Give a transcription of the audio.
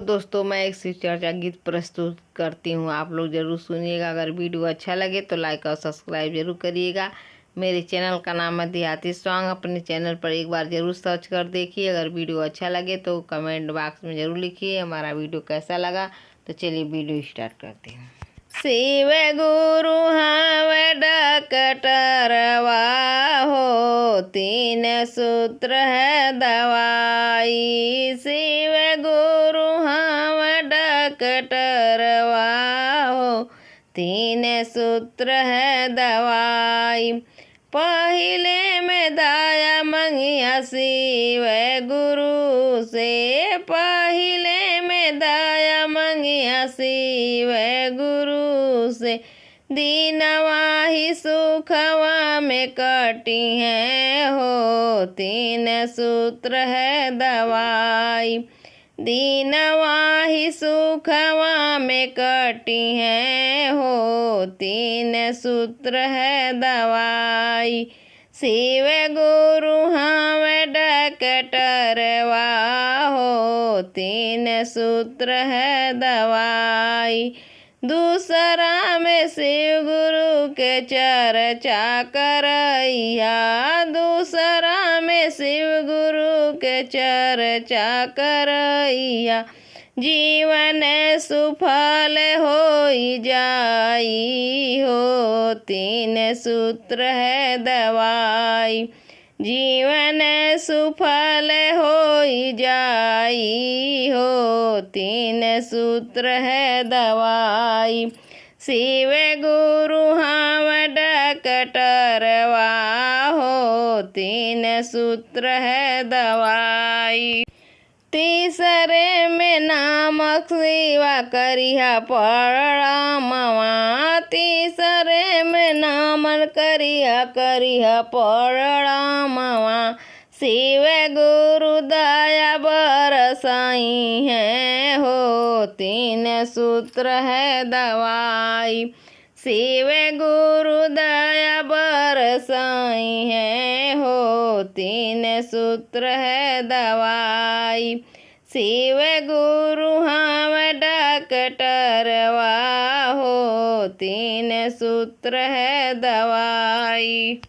दोस्तों, मैं एक शिव चर्चा गीत प्रस्तुत करती हूँ। आप लोग ज़रूर सुनिएगा। अगर वीडियो अच्छा लगे तो लाइक और सब्सक्राइब जरूर करिएगा। मेरे चैनल का नाम है देहाती सॉन्ग। अपने चैनल पर एक बार ज़रूर सर्च कर देखिए। अगर वीडियो अच्छा लगे तो कमेंट बॉक्स में ज़रूर लिखिए हमारा वीडियो कैसा लगा। तो चलिए वीडियो स्टार्ट करते हैं। शिव गुरु हमें डकटरवा हो, तीन सूत्र है दवाई। शिव गुरु हमें डकटरवा हो, तीन सूत्र है दवाई। पहिले में दाया मंगिया शिव गुरु से, पहिले में दाया मंगिया शिव गुरु से। दीनवा ही सुखवा में कटी है हो, तीन सूत्र है दवाई। दीनवा ही सुखवा में कटी है हो, तीन सूत्र है दवाई। शिव गुरु हमें डकटरवा हो, तीन सूत्र है दवाई। दूसरा में शिव गुरु के चर्चा करैया, दूसरा में शिव गुरु के चर्चा करैया। जीवन सुफल होई जाई हो, तीन सूत्र है दवाई। जीवन सुफल होई जाई हो, तीन सूत्र है दवाई। शिव गुरु हम डकटरवा हो, तीन सूत्र है दवाई। तीसरे में नामक सेवा करिहा परमवा, तीसरे में नामन करिहा परमवा। शिव गुरु दया बरसाई है हो, तीन सूत्र है दवाई। शिव गुरु दया बरसाई है हो, तीन सूत्र है दवाई। शिव गुरु हम डकटरवा हो, तीन सूत्र है दवाई।